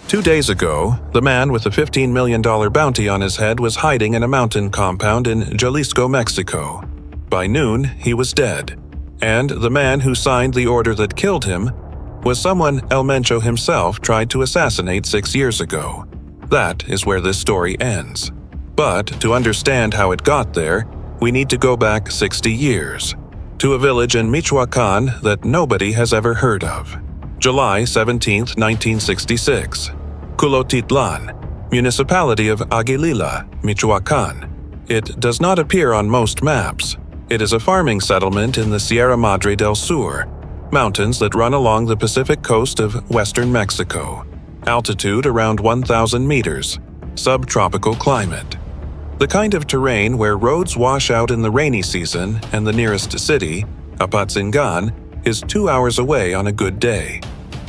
2 days ago, the man with a $15 million bounty on his head was hiding in a mountain compound in Jalisco, Mexico. By noon, he was dead, and the man who signed the order that killed him was someone El Mencho himself tried to assassinate 6 years ago. That is where this story ends. But to understand how it got there, we need to go back 60 years, to a village in Michoacan that nobody has ever heard of. July 17, 1966. Culotitlan, municipality of Aguililla, Michoacan. It does not appear on most maps. It is a farming settlement in the Sierra Madre del Sur, mountains that run along the Pacific coast of western Mexico. Altitude around 1,000 meters. Subtropical climate. The kind of terrain where roads wash out in the rainy season and the nearest city, Apatzingan, is 2 hours away on a good day.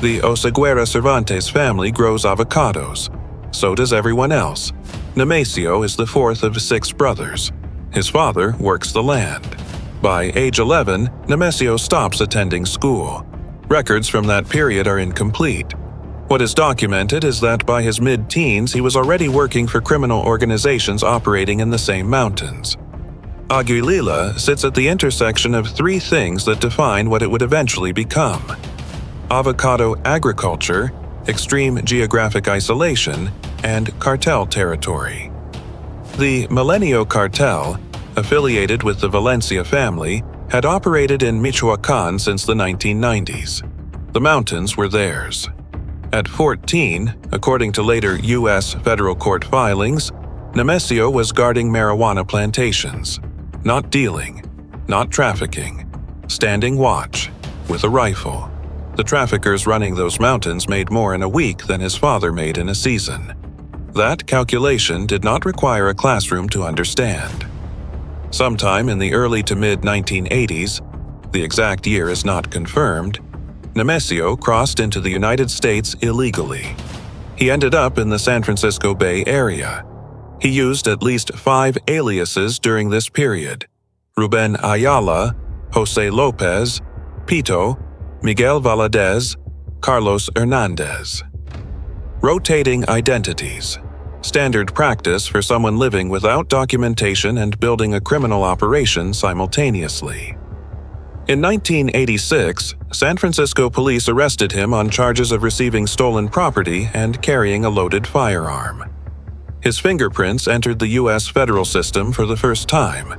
The Oseguera Cervantes family grows avocados. So does everyone else. Nemesio is the fourth of 6 brothers. His father works the land. By age 11, Nemesio stops attending school. Records from that period are incomplete. What is documented is that by his mid-teens he was already working for criminal organizations operating in the same mountains. Aguililla sits at the intersection of 3 things that define what it would eventually become: avocado agriculture, extreme geographic isolation, and cartel territory. The Milenio Cartel, affiliated with the Valencia family, had operated in Michoacan since the 1990s. The mountains were theirs. At 14, according to later U.S. federal court filings, Nemesio was guarding marijuana plantations. Not dealing, not trafficking, standing watch, with a rifle. The traffickers running those mountains made more in a week than his father made in a season. That calculation did not require a classroom to understand. Sometime in the early to mid-1980s, the exact year is not confirmed, Nemesio crossed into the United States illegally. He ended up in the San Francisco Bay Area. He used at least 5 aliases during this period: Ruben Ayala, Jose Lopez, Pito, Miguel Valadez, Carlos Hernandez. Rotating identities. Standard practice for someone living without documentation and building a criminal operation simultaneously. In 1986, San Francisco police arrested him on charges of receiving stolen property and carrying a loaded firearm. His fingerprints entered the U.S. federal system for the first time,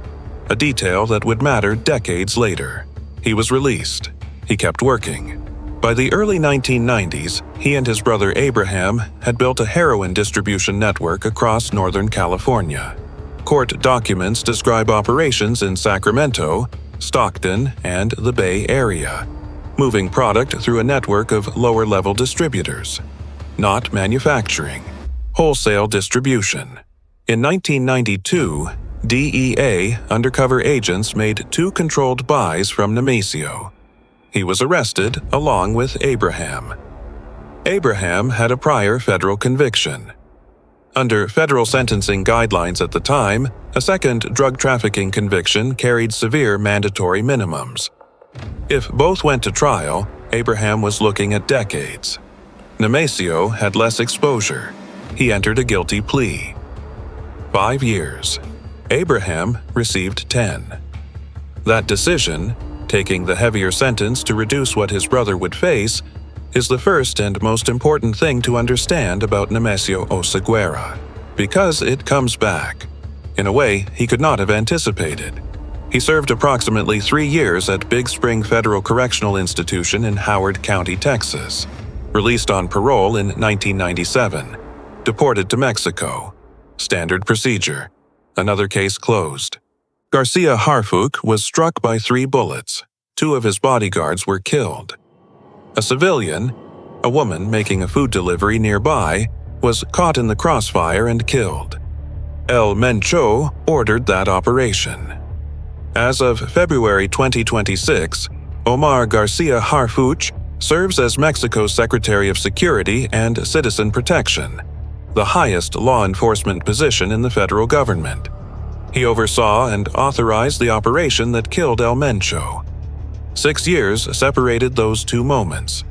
a detail that would matter decades later. He was released. He kept working. By the early 1990s, he and his brother Abraham had built a heroin distribution network across Northern California. Court documents describe operations in Sacramento, Stockton, and the Bay Area, moving product through a network of lower-level distributors. Not manufacturing. Wholesale distribution. In 1992, DEA undercover agents made 2 controlled buys from Nemesio. He was arrested along with Abraham. Abraham had a prior federal conviction. Under federal sentencing guidelines at the time, a second drug trafficking conviction carried severe mandatory minimums. If both went to trial, Abraham was looking at decades. Nemesio had less exposure. He entered a guilty plea. 5 years. Abraham received 10. That decision, taking the heavier sentence to reduce what his brother would face, is the first and most important thing to understand about Nemesio Oseguera, because it comes back, in a way he could not have anticipated. He served approximately 3 years at Big Spring Federal Correctional Institution in Howard County, Texas. Released on parole in 1997. Deported to Mexico. Standard procedure. Another case closed. Garcia Harfuch was struck by 3 bullets. 2 of his bodyguards were killed. A civilian, a woman making a food delivery nearby, was caught in the crossfire and killed. El Mencho ordered that operation. As of February 2026, Omar Garcia Harfuch serves as Mexico's Secretary of Security and Citizen Protection, the highest law enforcement position in the federal government. He oversaw and authorized the operation that killed El Mencho. 6 years separated those 2 moments.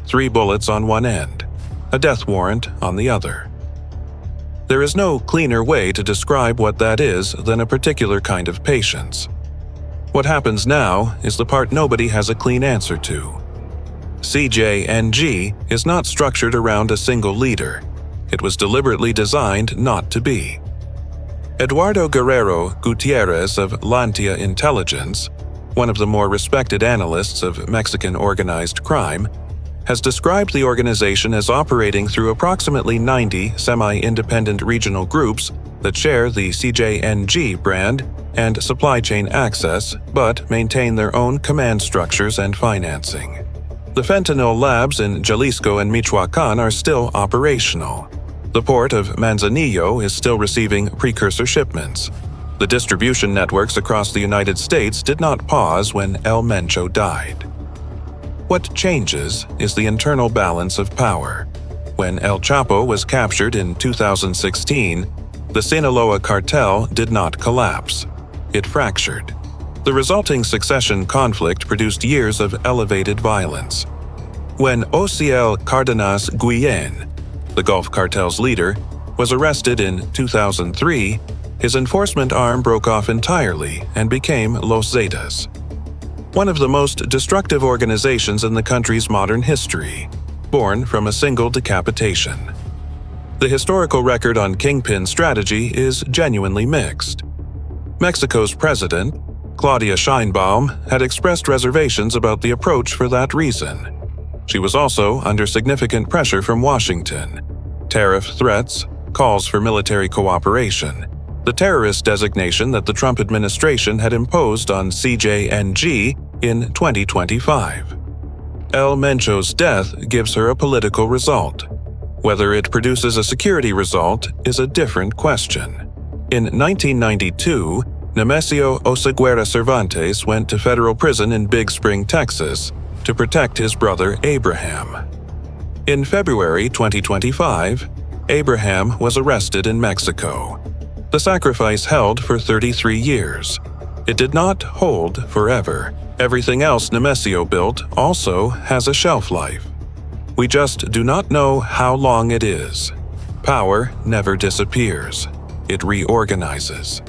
3 bullets on one end. a death warrant on the other. There is no cleaner way to describe what that is than a particular kind of patience. What happens now is the part nobody has a clean answer to. CJNG is not structured around a single leader. It was deliberately designed not to be. Eduardo Guerrero Gutierrez of Lantia Intelligence, one of the more respected analysts of Mexican organized crime, has described the organization as operating through approximately 90 semi-independent regional groups that share the CJNG brand and supply chain access, but maintain their own command structures and financing. The fentanyl labs in Jalisco and Michoacan are still operational. The port of Manzanillo is still receiving precursor shipments. The distribution networks across the United States did not pause when El Mencho died. What changes is the internal balance of power. When El Chapo was captured in 2016, the Sinaloa cartel did not collapse. It fractured. The resulting succession conflict produced years of elevated violence. When Ociel Cardenas Guillen, the Gulf Cartel's leader, was arrested in 2003, his enforcement arm broke off entirely and became Los Zetas, one of the most destructive organizations in the country's modern history, born from a single decapitation. The historical record on kingpin strategy is genuinely mixed. Mexico's president, Claudia Sheinbaum, had expressed reservations about the approach for that reason. She was also under significant pressure from Washington: tariff threats, calls for military cooperation, the terrorist designation that the Trump administration had imposed on CJNG in 2025. El Mencho's death gives her a political result. Whether it produces a security result is a different question. In 1992, Nemesio Oseguera Cervantes went to federal prison in Big Spring, Texas, to protect his brother Abraham. In February 2025, Abraham was arrested in Mexico. The sacrifice held for 33 years. It did not hold forever. Everything else Nemesio built also has a shelf life. We just do not know how long it is. Power never disappears. It reorganizes.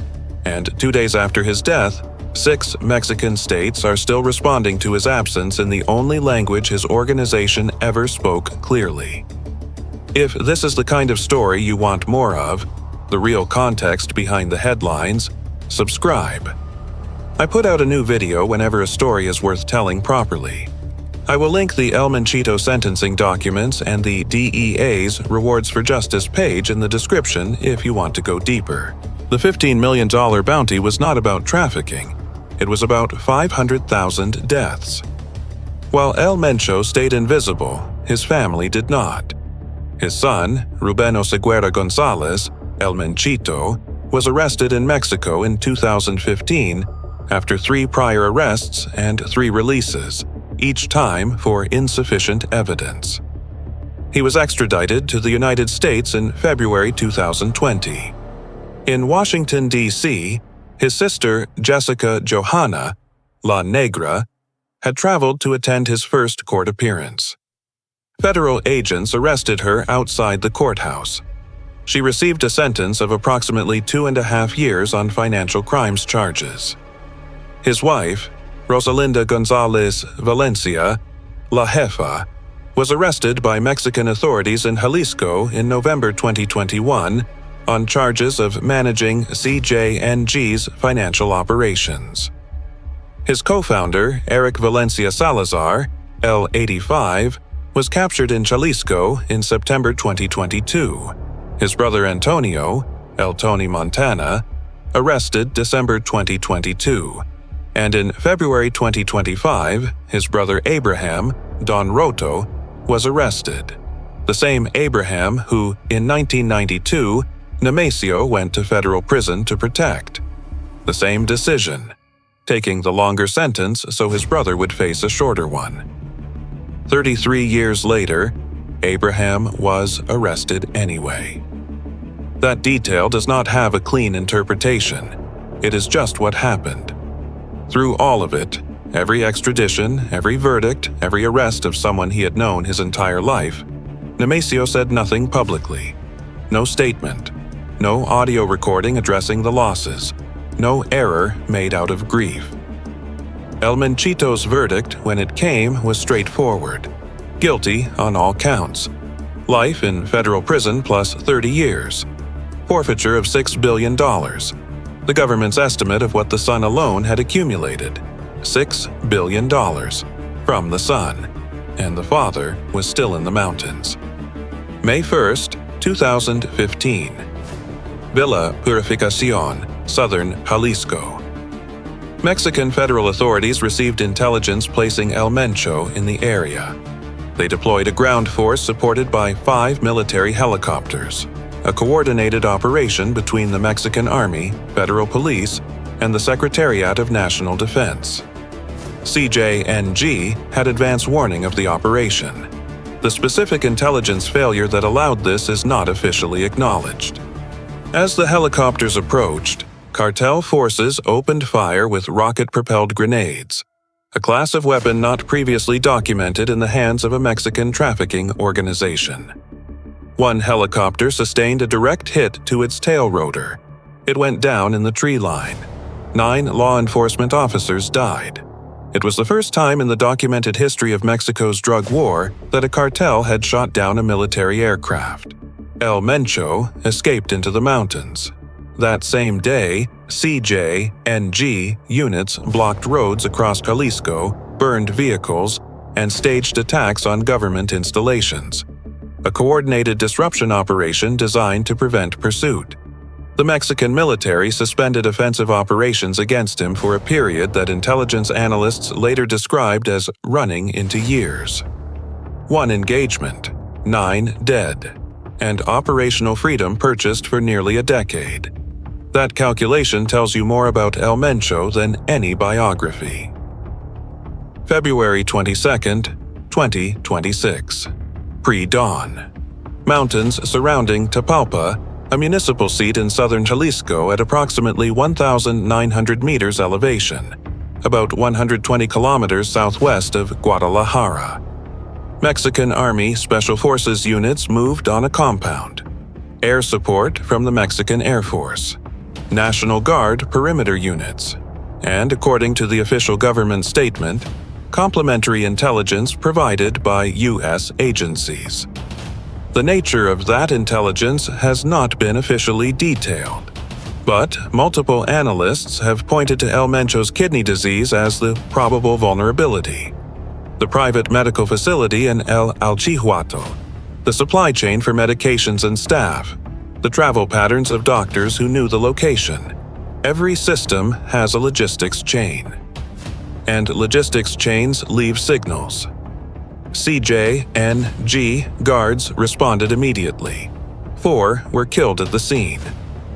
And 2 days after his death, 6 Mexican states are still responding to his absence in the only language his organization ever spoke clearly. If this is the kind of story you want more of, the real context behind the headlines, subscribe. I put out a new video whenever a story is worth telling properly. I will link the El Menchito sentencing documents and the DEA's Rewards for Justice page in the description if you want to go deeper. The $15 million bounty was not about trafficking. It was about 500,000 deaths. While El Mencho stayed invisible, his family did not. His son, Ruben Oseguera Gonzalez, El Menchito, was arrested in Mexico in 2015 after 3 prior arrests and 3 releases, each time for insufficient evidence. He was extradited to the United States in February 2020. In Washington, D.C., his sister, Jessica Johanna, La Negra, had traveled to attend his first court appearance. Federal agents arrested her outside the courthouse. She received a sentence of approximately 2.5 years on financial crimes charges. His wife, Rosalinda Gonzalez Valencia, La Jefa, was arrested by Mexican authorities in Jalisco in November 2021 on charges of managing CJNG's financial operations. His co-founder, Eric Valencia Salazar, L85, was captured in Jalisco in September 2022. His brother Antonio, El Tony Montana, arrested December 2022. And in February 2025, his brother Abraham, Don Roto, was arrested. The same Abraham who, in 1992, Nemesio went to federal prison to protect. The same decision, taking the longer sentence so his brother would face a shorter one. 33 years later, Abraham was arrested anyway. That detail does not have a clean interpretation. It is just what happened. Through all of it, every extradition, every verdict, every arrest of someone he had known his entire life, Nemesio said nothing publicly. No statement. No audio recording addressing the losses. No error made out of grief. El Menchito's verdict, when it came, was straightforward. Guilty on all counts. Life in federal prison plus 30 years. Forfeiture of $6 billion. The government's estimate of what the son alone had accumulated. $6 billion from the son, and the father was still in the mountains. May 1st, 2015. Villa Purificacion, southern Jalisco. Mexican federal authorities received intelligence placing El Mencho in the area. They deployed a ground force supported by 5 military helicopters, a coordinated operation between the Mexican Army, Federal Police, and the Secretariat of National Defense. CJNG had advance warning of the operation. The specific intelligence failure that allowed this is not officially acknowledged. As the helicopters approached, Cartel forces opened fire with rocket-propelled grenades, a class of weapon not previously documented in the hands of a Mexican trafficking organization. One helicopter sustained a direct hit to its tail rotor. It went down in the tree line. 9 law enforcement officers died. It was the first time in the documented history of Mexico's drug war that a cartel had shot down a military aircraft. El Mencho escaped into the mountains. That same day, CJNG units blocked roads across Jalisco, burned vehicles, and staged attacks on government installations. A coordinated disruption operation designed to prevent pursuit. The Mexican military suspended offensive operations against him for a period that intelligence analysts later described as running into years. 1 engagement, 9 dead, and operational freedom purchased for nearly a decade. That calculation tells you more about El Mencho than any biography. February 22nd, 2026. Pre-dawn. Mountains surrounding Tapalpa, a municipal seat in southern Jalisco at approximately 1,900 meters elevation, about 120 kilometers southwest of Guadalajara. Mexican Army Special Forces units moved on a compound. Air support from the Mexican Air Force. National Guard perimeter units. And according to the official government statement, complementary intelligence provided by U.S. agencies. The nature of that intelligence has not been officially detailed, but multiple analysts have pointed to El Mencho's kidney disease as the probable vulnerability. The private medical facility in El Alchihuato, the supply chain for medications and staff, the travel patterns of doctors who knew the location. Every system has a logistics chain. And logistics chains leave signals. CJNG guards responded immediately. 4 were killed at the scene.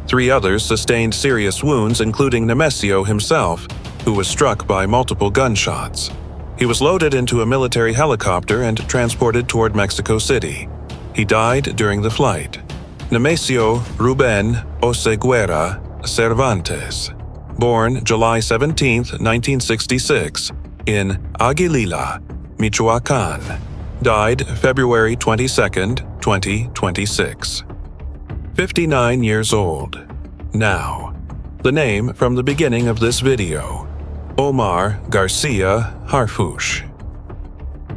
3 others sustained serious wounds, including Nemesio himself, who was struck by multiple gunshots. He was loaded into a military helicopter and transported toward Mexico City. He died during the flight. Nemesio Ruben Oseguera Cervantes, born July 17, 1966, in Aguililla, Michoacán, died February 22, 2026. 59 years old. Now, the name from the beginning of this video, Omar Garcia Harfuch.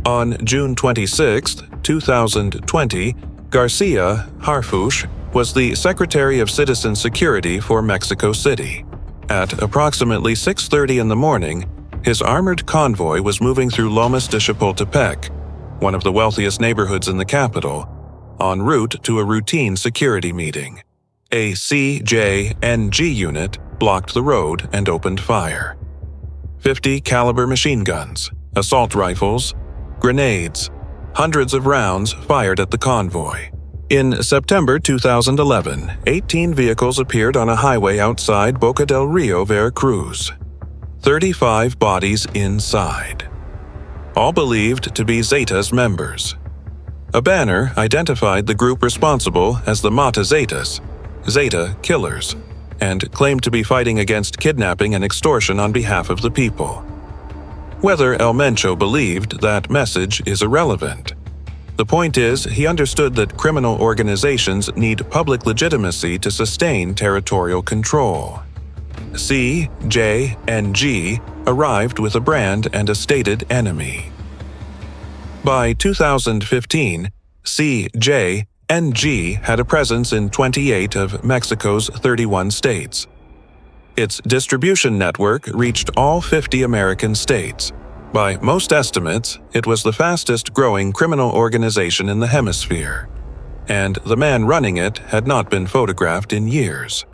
On June 26, 2020, Garcia Harfuch was the Secretary of Citizen Security for Mexico City. At approximately 6:30 in the morning, his armored convoy was moving through Lomas de Chapultepec, one of the wealthiest neighborhoods in the capital, en route to a routine security meeting. A CJNG unit blocked the road and opened fire. 50 caliber machine guns, assault rifles, grenades, hundreds of rounds fired at the convoy. In September 2011, 18 vehicles appeared on a highway outside Boca del Rio, Veracruz. 35 bodies inside. All believed to be Zetas members. A banner identified the group responsible as the Mata Zetas, Zeta Killers, and claimed to be fighting against kidnapping and extortion on behalf of the people. Whether El Mencho believed that message is irrelevant. The point is, he understood that criminal organizations need public legitimacy to sustain territorial control. C, J, and G arrived with a brand and a stated enemy. By 2015, C, J, and G had a presence in 28 of Mexico's 31 states. Its distribution network reached all 50 American states. By most estimates, it was the fastest-growing criminal organization in the hemisphere, and the man running it had not been photographed in years.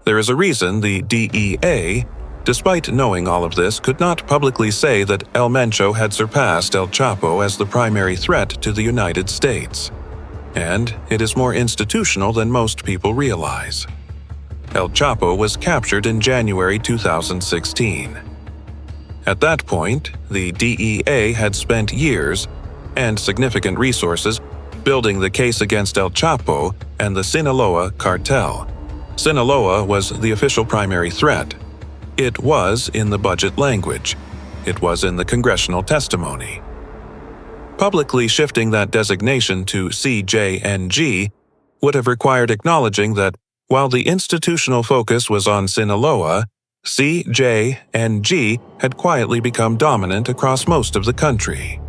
There is a reason the DEA, despite knowing all of this, could not publicly say that El Mencho had surpassed El Chapo as the primary threat to the United States. And it is more institutional than most people realize. El Chapo was captured in January 2016. At that point, the DEA had spent years and significant resources building the case against El Chapo and the Sinaloa Cartel. Sinaloa was the official primary threat. It was in the budget language. It was in the congressional testimony. Publicly shifting that designation to C, J, and G would have required acknowledging that while the institutional focus was on Sinaloa, C, J, and G had quietly become dominant across most of the country.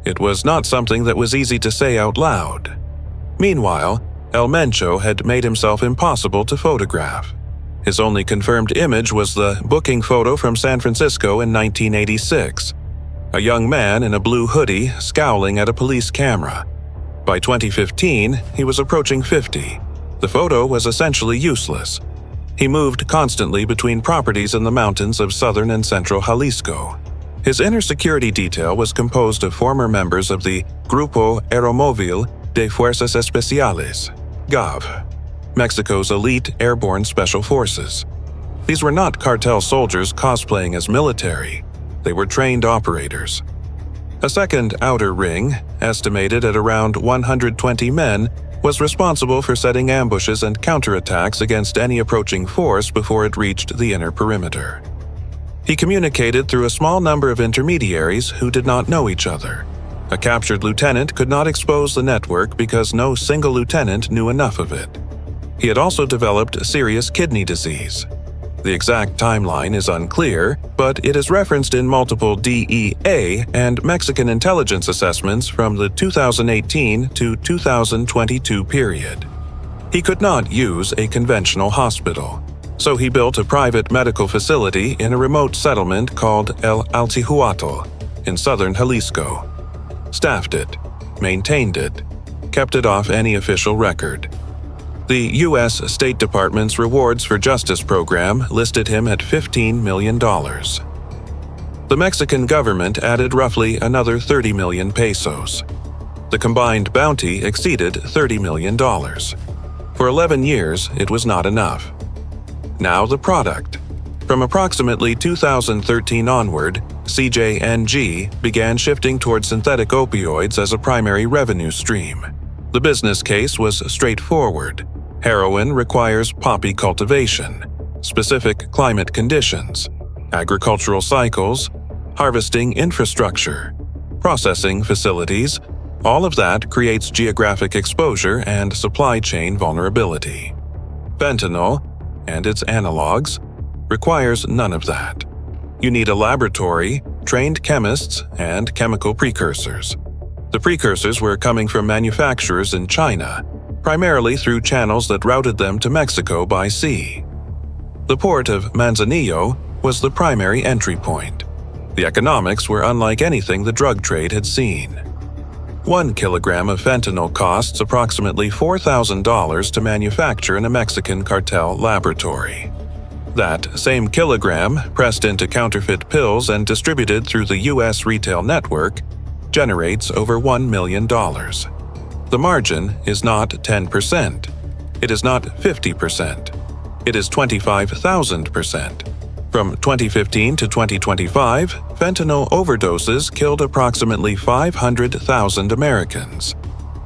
It was not something that was easy to say out loud. Meanwhile, El Mencho had made himself impossible to photograph. His only confirmed image was the booking photo from San Francisco in 1986. A young man in a blue hoodie scowling at a police camera. By 2015, he was approaching 50. The photo was essentially useless. He moved constantly between properties in the mountains of southern and central Jalisco. His inner security detail was composed of former members of the Grupo Aeromóvil de Fuerzas Especiales, GAV, Mexico's elite airborne special forces. These were not cartel soldiers cosplaying as military. They were trained operators. A second outer ring, estimated at around 120 men, was responsible for setting ambushes and counterattacks against any approaching force before it reached the inner perimeter. He communicated through a small number of intermediaries who did not know each other. A captured lieutenant could not expose the network because no single lieutenant knew enough of it. He had also developed serious kidney disease. The exact timeline is unclear, but it is referenced in multiple DEA and Mexican intelligence assessments from the 2018 to 2022 period. He could not use a conventional hospital, so he built a private medical facility in a remote settlement called El Altihuatl in southern Jalisco. Staffed it, maintained it, kept it off any official record. The U.S. State Department's Rewards for Justice program listed him at $15 million. The Mexican government added roughly another 30 million pesos. The combined bounty exceeded $30 million. For 11 years, it was not enough. Now the product. From approximately 2013 onward, CJNG began shifting toward synthetic opioids as a primary revenue stream. The business case was straightforward. Heroin requires poppy cultivation, specific climate conditions, agricultural cycles, harvesting infrastructure, processing facilities. All of that creates geographic exposure and supply chain vulnerability. Fentanyl, and its analogs, requires none of that. You need a laboratory, trained chemists, and chemical precursors. The precursors were coming from manufacturers in China, primarily through channels that routed them to Mexico by sea. The port of Manzanillo was the primary entry point. The economics were unlike anything the drug trade had seen. 1 kilogram of fentanyl costs approximately $4,000 to manufacture in a Mexican cartel laboratory. That same kilogram, pressed into counterfeit pills and distributed through the U.S. retail network, generates over $1 million. The margin is not 10%. It is not 50%. It is 25,000%. From 2015 to 2025, fentanyl overdoses killed approximately 500,000 Americans.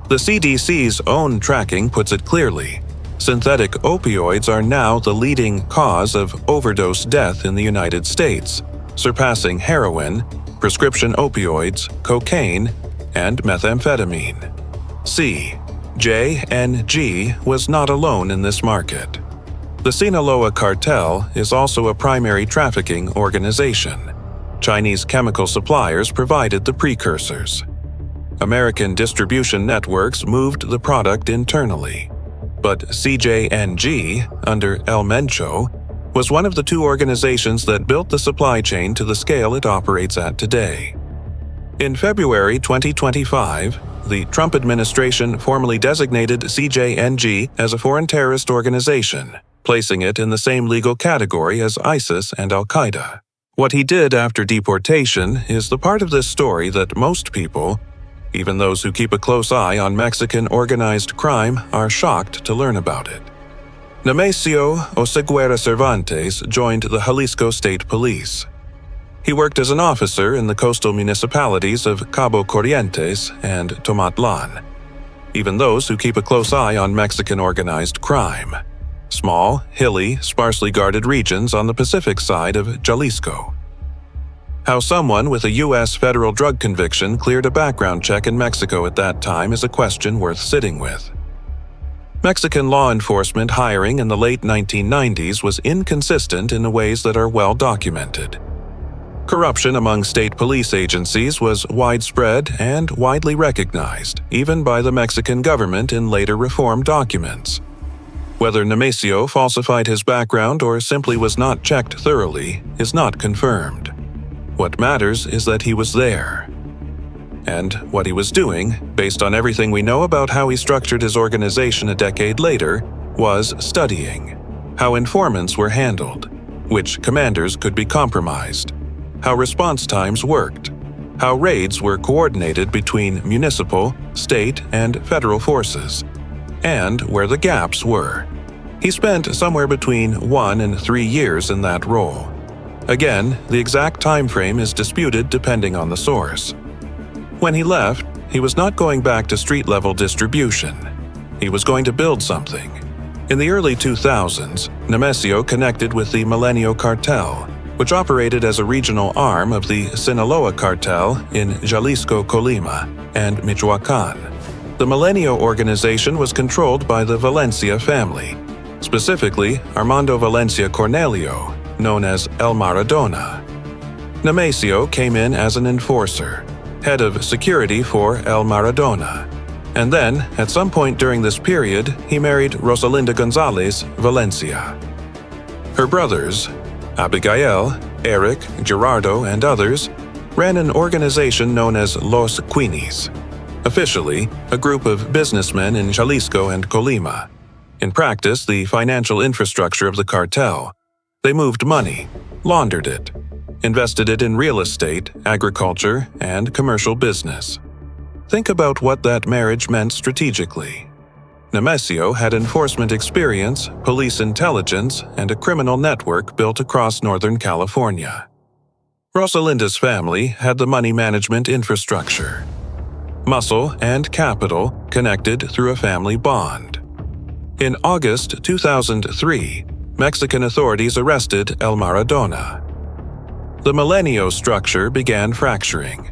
The CDC's own tracking puts it clearly. Synthetic opioids are now the leading cause of overdose death in the United States, surpassing heroin, prescription opioids, cocaine, and methamphetamine. C. JNG was not alone in this market. The Sinaloa Cartel is also a primary trafficking organization. Chinese chemical suppliers provided the precursors. American distribution networks moved the product internally. But CJNG, under El Mencho, was one of the two organizations that built the supply chain to the scale it operates at today. In February 2025, the Trump administration formally designated CJNG as a foreign terrorist organization, placing it in the same legal category as ISIS and Al-Qaeda. What he did after deportation is the part of this story that most people, even those who keep a close eye on Mexican organized crime, are shocked to learn about it. Nemesio Oseguera Cervantes joined the Jalisco State Police. He worked as an officer in the coastal municipalities of Cabo Corrientes and Tomatlan, even those who keep a close eye on Mexican organized crime. Small, hilly, sparsely guarded regions on the Pacific side of Jalisco. How someone with a U.S. federal drug conviction cleared a background check in Mexico at that time is a question worth sitting with. Mexican law enforcement hiring in the late 1990s was inconsistent in ways that are well documented. Corruption among state police agencies was widespread and widely recognized, even by the Mexican government in later reform documents. Whether Nemesio falsified his background or simply was not checked thoroughly is not confirmed. What matters is that he was there. And what he was doing, based on everything we know about how he structured his organization a decade later, was studying how informants were handled, which commanders could be compromised, how response times worked, how raids were coordinated between municipal, state, and federal forces, and where the gaps were. He spent somewhere between 1 and 3 years in that role. Again, the exact time frame is disputed depending on the source. When he left, he was not going back to street-level distribution. He was going to build something. In the early 2000s, Nemesio connected with the Milenio Cartel, which operated as a regional arm of the Sinaloa Cartel in Jalisco, Colima, and Michoacan. The Milenio organization was controlled by the Valencia family, specifically Armando Valencia Cornelio, known as El Maradona. Nemesio came in as an enforcer, head of security for El Maradona, and then, at some point during this period, he married Rosalinda Gonzalez Valencia. Her brothers, Abigail, Eric, Gerardo, and others, ran an organization known as Los Queenies, officially a group of businessmen in Jalisco and Colima. In practice, the financial infrastructure of the cartel. They moved money, laundered it, invested it in real estate, agriculture, and commercial business. Think about what that marriage meant strategically. Nemesio had enforcement experience, police intelligence, and a criminal network built across Northern California. Rosalinda's family had the money management infrastructure. Muscle and capital connected through a family bond. In August 2003, Mexican authorities arrested El Maradona. The Milenio structure began fracturing.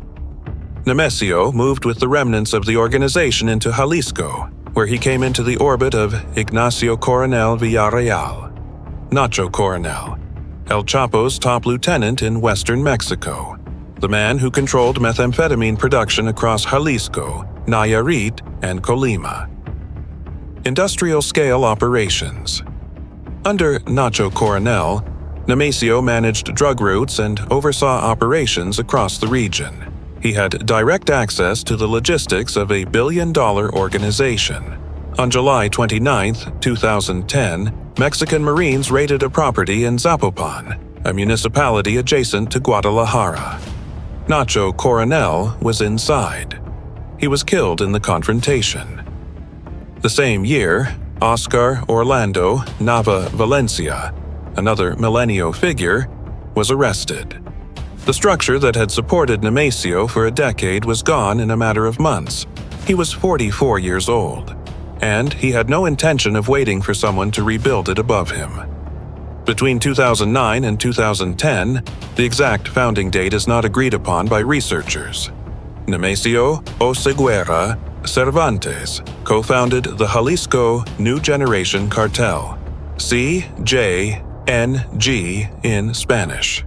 Nemesio moved with the remnants of the organization into Jalisco, where he came into the orbit of Ignacio Coronel Villarreal, Nacho Coronel, El Chapo's top lieutenant in western Mexico, the man who controlled methamphetamine production across Jalisco, Nayarit, and Colima. Industrial-scale operations. Under Nacho Coronel, Nemesio managed drug routes and oversaw operations across the region. He had direct access to the logistics of a billion-dollar organization. On July 29, 2010, Mexican Marines raided a property in Zapopan, a municipality adjacent to Guadalajara. Nacho Coronel was inside. He was killed in the confrontation. The same year, Oscar Orlando Nava Valencia, another Milenio figure, was arrested. The structure that had supported Nemesio for a decade was gone in a matter of months. He was 44 years old, and he had no intention of waiting for someone to rebuild it above him. Between 2009 and 2010, the exact founding date is not agreed upon by researchers. Nemesio Oseguera Cervantes co-founded the Jalisco New Generation Cartel, CJNG in Spanish.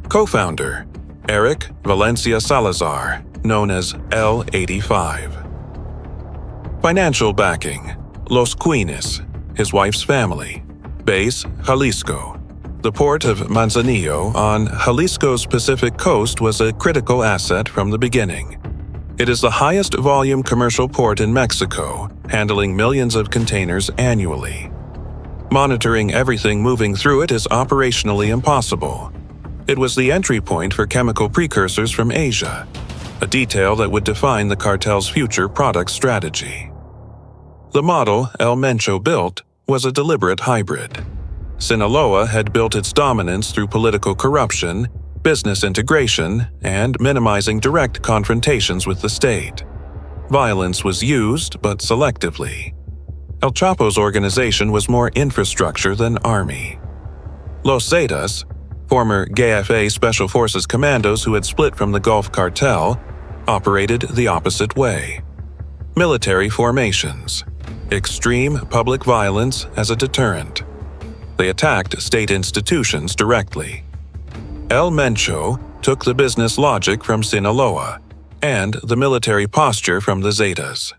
Co-founder, Eric Valencia Salazar, known as L85. Financial backing, Los Quines, his wife's family. Base, Jalisco. The port of Manzanillo on Jalisco's Pacific coast was a critical asset from the beginning. It is the highest volume commercial port in Mexico, handling millions of containers annually. Monitoring everything moving through it is operationally impossible. It was the entry point for chemical precursors from Asia, a detail that would define the cartel's future product strategy. The model El Mencho built was a deliberate hybrid. Sinaloa had built its dominance through political corruption, business integration, and minimizing direct confrontations with the state. Violence was used, but selectively. El Chapo's organization was more infrastructure than army. Los Zetas, former GFA Special Forces commandos who had split from the Gulf Cartel, operated the opposite way. Military formations. Extreme public violence as a deterrent. They attacked state institutions directly. El Mencho took the business logic from Sinaloa and the military posture from the Zetas.